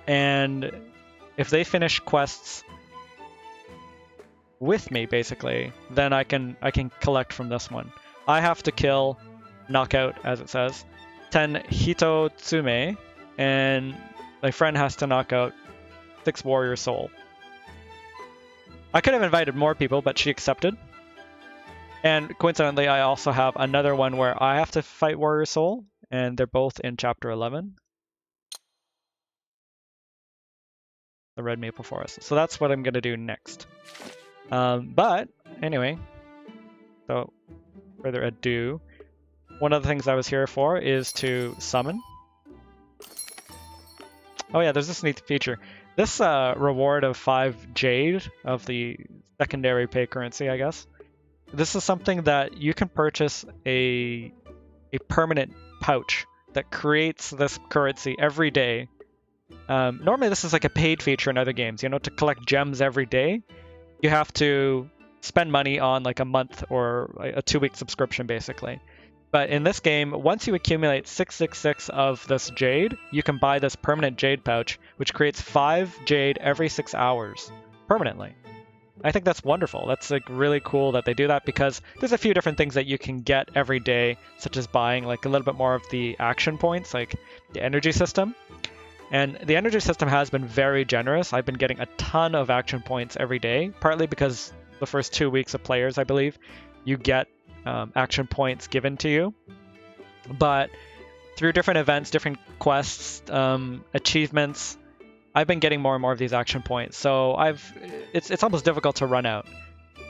and if they finish quests with me, basically, then I can collect from this one. I have to kill, knock out, as it says, 10 Hitotsume, and my friend has to knock out 6 Warrior Soul. I could have invited more people, but she accepted. And coincidentally, I also have another one where I have to fight Warrior Soul, and they're both in Chapter 11. The Red Maple Forest. So that's what I'm going to do next. But anyway, so further ado, one of the things I was here for is to summon. Oh yeah, there's this neat feature. This reward of 5 Jade of the secondary pay currency, I guess. This is something that you can purchase a permanent pouch that creates this currency every day. Normally this is like a paid feature in other games. You know, to collect gems every day, you have to spend money on like a month or a 2-week subscription, basically. But in this game, once you accumulate 666 of this jade, you can buy this permanent jade pouch, which creates 5 jade every 6 hours, permanently. I think that's wonderful. That's like really cool that they do that, because there's a few different things that you can get every day, such as buying like a little bit more of the action points, like the energy system. And the energy system has been very generous. I've been getting a ton of action points every day, partly because the first 2 weeks of players, I believe, you get action points given to you. But through different events, different quests, achievements, I've been getting more and more of these action points. So it's almost difficult to run out.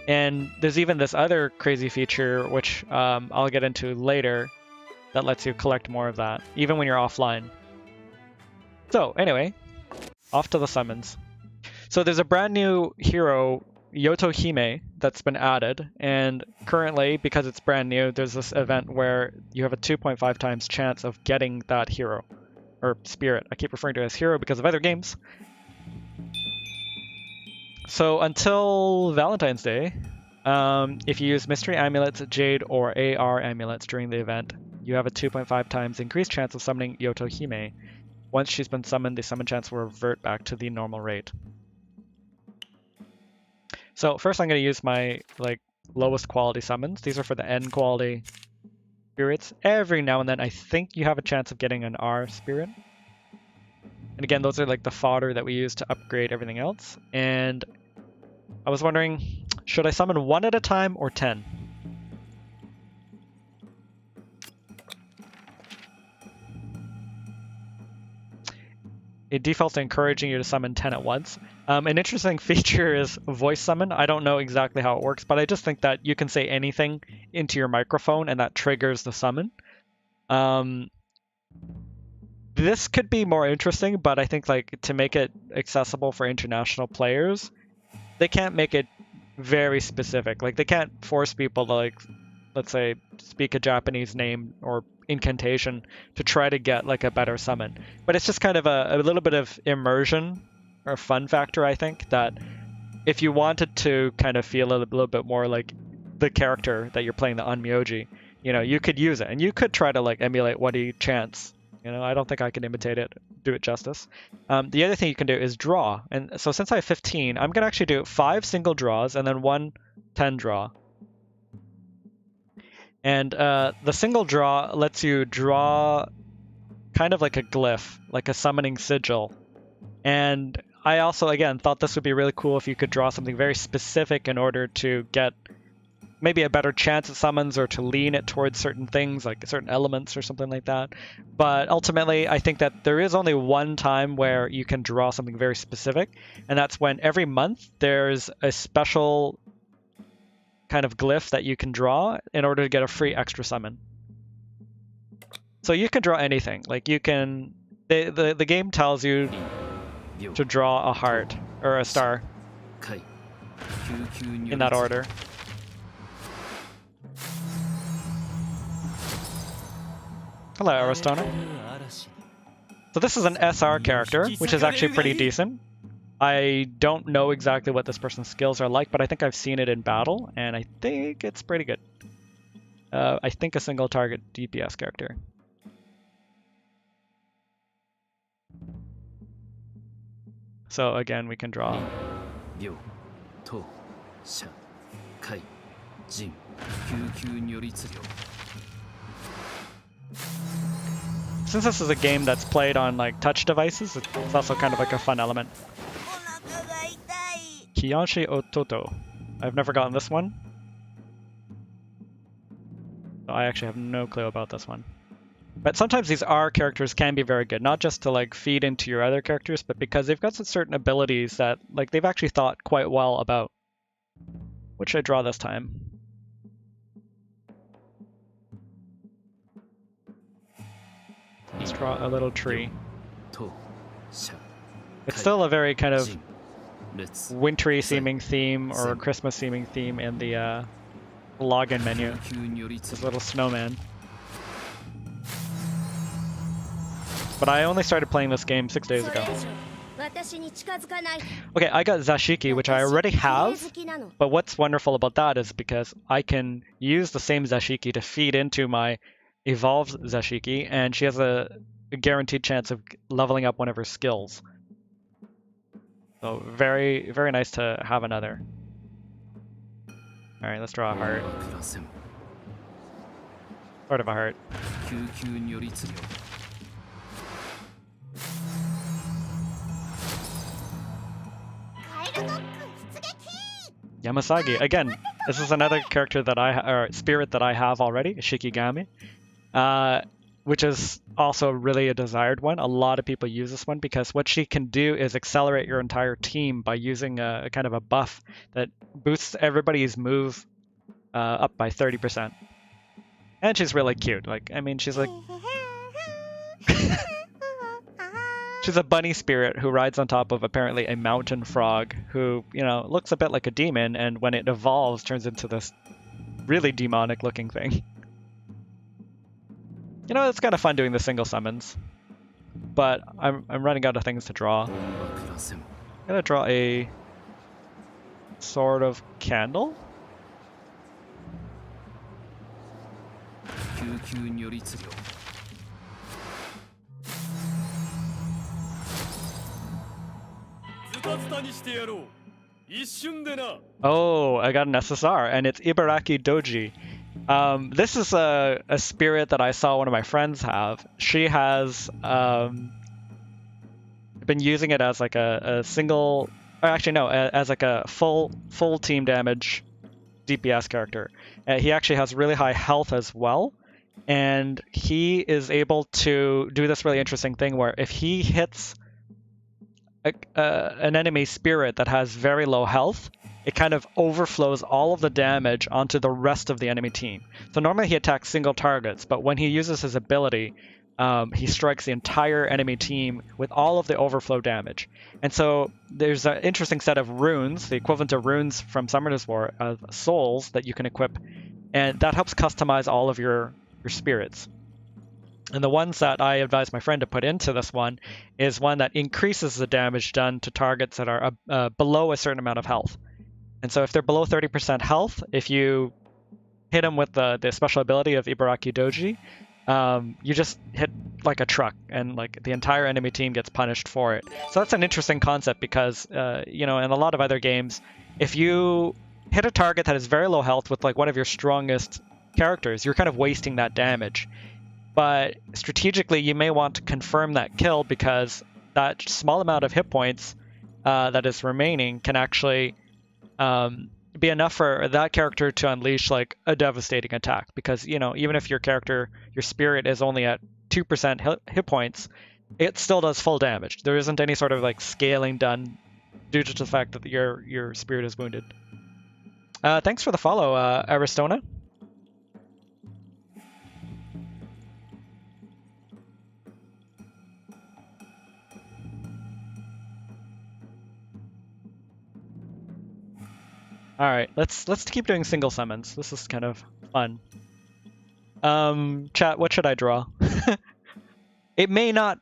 And there's even this other crazy feature, which I'll get into later, that lets you collect more of that, even when you're offline. So anyway, off to the summons. So there's a brand new hero, Yotohime, that's been added, and currently, because it's brand new, there's this event where you have a 2.5 times chance of getting that hero, or spirit. I keep referring to it as hero because of other games. So until Valentine's Day, if you use mystery amulets, jade, or AR amulets during the event, you have a 2.5 times increased chance of summoning Yotohime. Once she's been summoned, the summon chance will revert back to the normal rate. So first I'm going to use my lowest quality summons. These are for the N quality spirits. Every now and then I think you have a chance of getting an R spirit. And again, those are like the fodder that we use to upgrade everything else. And I was wondering, should I summon 1 at a time or 10? It defaults to encouraging you to summon 10 at once. An interesting feature is voice summon. I don't know exactly how it works, but I just think that you can say anything into your microphone and that triggers the summon. This could be more interesting, but I think to make it accessible for international players, they can't make it very specific. Like they can't force people to let's say, speak a Japanese name or incantation to try to get a better summon. But it's just kind of a little bit of immersion or fun factor, I think, that if you wanted to kind of feel a little bit more like the character that you're playing, the Onmyoji, you could use it. And you could try to emulate what he chants. I don't think I can imitate it, do it justice. The other thing you can do is draw. And so since I have 15, I'm going to actually do 5 single draws and then 1 10 draw. And the single draw lets you draw kind of like a glyph, like a summoning sigil. And I also, again, thought this would be really cool if you could draw something very specific in order to get maybe a better chance at summons or to lean it towards certain things, like certain elements or something like that. But ultimately, I think that there is only one time where you can draw something very specific, and that's when every month there's a special kind of glyph that you can draw in order to get a free extra summon. So you can draw anything. Like you can, the game tells you to draw a heart or a star in that order. Hello, Aristona. So this is an SR character, which is actually pretty decent. I don't know exactly what this person's skills are like, but I think I've seen it in battle, and I think it's pretty good. I think a single target DPS character. So again, we can draw. Since this is a game that's played on like touch devices, it's also kind of like a fun element. Kiyanshi Ototo. I've never gotten this one. I actually have no clue about this one. But sometimes these R characters can be very good, not just to like feed into your other characters, but because they've got some certain abilities that like they've actually thought quite well about. What should I draw this time? Let's draw a little tree. It's still a very kind of wintry seeming theme or Christmas seeming theme in the login menu. This little snowman. But I only started playing this game 6 days ago. Okay, I got Zashiki, which I already have, but what's wonderful about that is because I can use the same Zashiki to feed into my evolved Zashiki, and she has a guaranteed chance of leveling up one of her skills. So very, very nice to have another. Alright, let's draw a heart. Sort of a heart. Yamasagi. Again, this is another character that or spirit that I have already, Shikigami. Which is also really a desired one. A lot of people use this one because what she can do is accelerate your entire team by using a kind of a buff that boosts everybody's move up by 30%. And she's really cute. Like, I mean, she's like... she's a bunny spirit who rides on top of apparently a mountain frog who, you know, looks a bit like a demon, and when it evolves turns into this really demonic looking thing. You know, it's kind of fun doing the single summons, but I'm running out of things to draw. I'm gonna draw a sort of candle. Oh, I got an SSR, and it's Ibaraki Doji. This is a spirit that I saw one of my friends have. She has been using it as like a single, or actually no, as like a full team damage DPS character. He actually has really high health as well, and he is able to do this really interesting thing where if he hits an enemy spirit that has very low health, it kind of overflows all of the damage onto the rest of the enemy team. So normally he attacks single targets, but when he uses his ability, he strikes the entire enemy team with all of the overflow damage. And so there's an interesting set of runes, the equivalent to runes from Summoner's War, of souls that you can equip, and that helps customize all of your spirits. And the ones that I advise my friend to put into this one is one that increases the damage done to targets that are below a certain amount of health. And so if they're below 30% health, if you hit them with the special ability of Ibaraki Doji, you just hit like a truck, and like the entire enemy team gets punished for it. So that's an interesting concept because, you know, in a lot of other games, if you hit a target that has very low health with like one of your strongest characters, you're kind of wasting that damage. But strategically, you may want to confirm that kill because that small amount of hit points that is remaining can actually be enough for that character to unleash like a devastating attack. Because, you know, even if your spirit is only at 2% hit points, it still does full damage. There isn't any sort of like scaling done due to the fact that your spirit is wounded. Thanks for the follow, Aristona. All right, let's keep doing single summons. This is kind of fun. Chat, what should I draw? It may not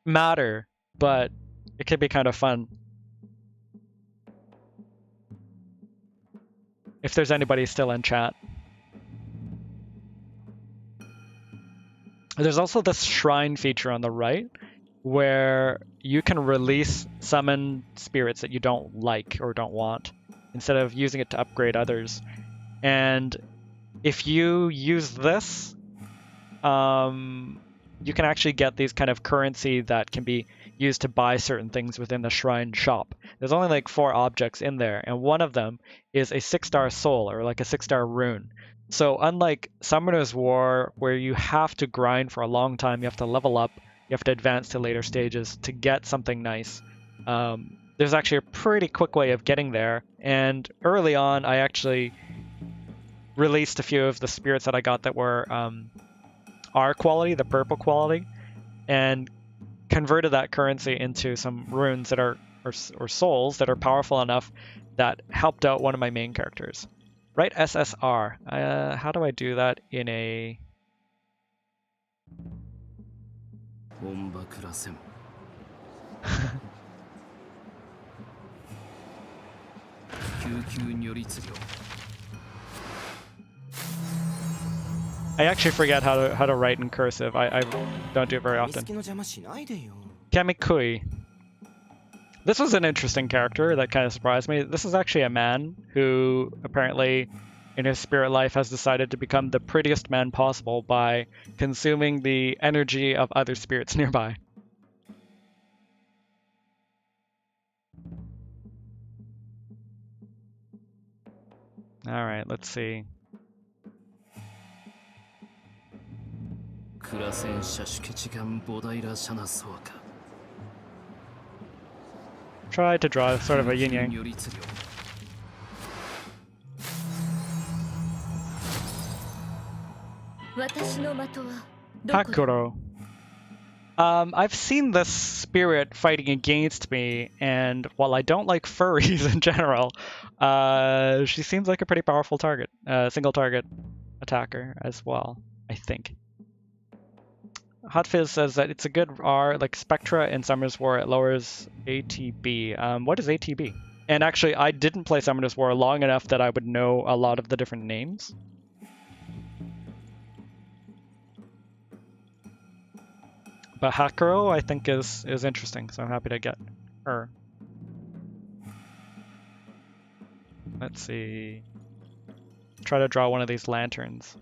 matter, but it could be kind of fun. If there's anybody still in chat. There's also this shrine feature on the right, where you can release summon spirits that you don't like or don't want instead of using it to upgrade others. And if you use this, you can actually get these kind of currency that can be used to buy certain things within the shrine shop. There's only like 4 objects in there, and one of them is a 6-star soul, or like a 6-star rune. So unlike Summoner's War, where you have to grind for a long time, you have to level up, you have to advance to later stages to get something nice, there's actually a pretty quick way of getting there. And early on, I actually released a few of the spirits that I got that were R quality, the purple quality, and converted that currency into some runes that are or souls that are powerful enough that helped out one of my main characters. Right, SSR. How do I do that in a... I actually forget how to write in cursive. I don't do it very often. Kamikui. This was an interesting character that kind of surprised me. This is actually a man who apparently in his spirit life has decided to become the prettiest man possible by consuming the energy of other spirits nearby. Alright, let's see. Try to draw sort of a yin-yang. Hakuro. I've seen this spirit fighting against me, and while I don't like furries in general, she seems like a pretty powerful target, single target attacker as well, I think. Hot Fizz says that it's a good R, like Spectra in Summoner's War, it lowers ATB. What is ATB? And actually, I didn't play Summoner's War long enough that I would know a lot of the different names. But Hakuro, I think, is interesting, so I'm happy to get her. Let's see. Try to draw one of these lanterns.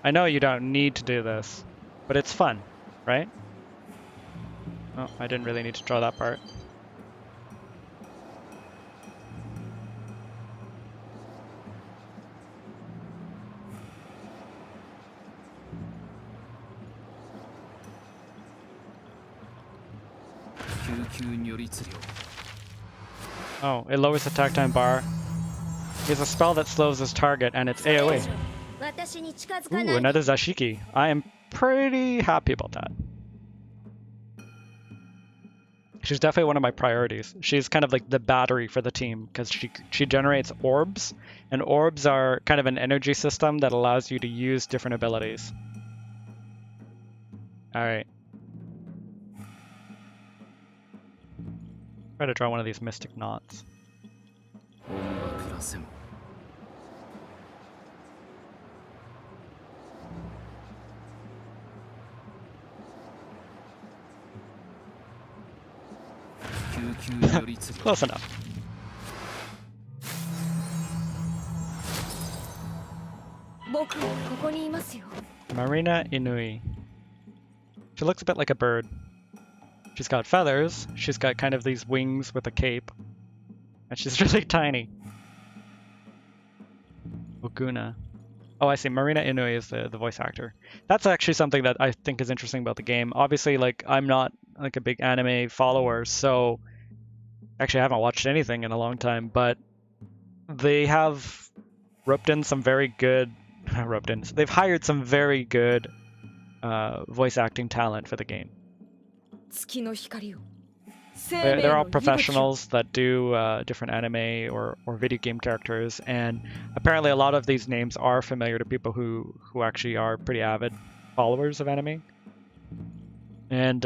I know you don't need to do this, but it's fun, right? Oh, I didn't really need to draw that part. Oh, it lowers attack time bar. He has a spell that slows his target, and it's AoE. Ooh, another Zashiki. I am pretty happy about that. She's definitely one of my priorities. She's kind of like the battery for the team, because she generates orbs, and orbs are kind of an energy system that allows you to use different abilities. Alright. Try to draw one of these mystic knots. Close enough. Marina Inui. She looks a bit like a bird. She's got feathers, she's got kind of these wings with a cape, and she's really tiny. Oguna. Oh, I see. Marina Inui is the voice actor. That's actually something that I think is interesting about the game. Obviously, like, I'm not like a big anime follower, so actually I haven't watched anything in a long time, but they have roped in some very good they've hired some very good voice acting talent for the game. They're all professionals that do different anime or video game characters, and apparently a lot of these names are familiar to people who actually are pretty avid followers of anime. And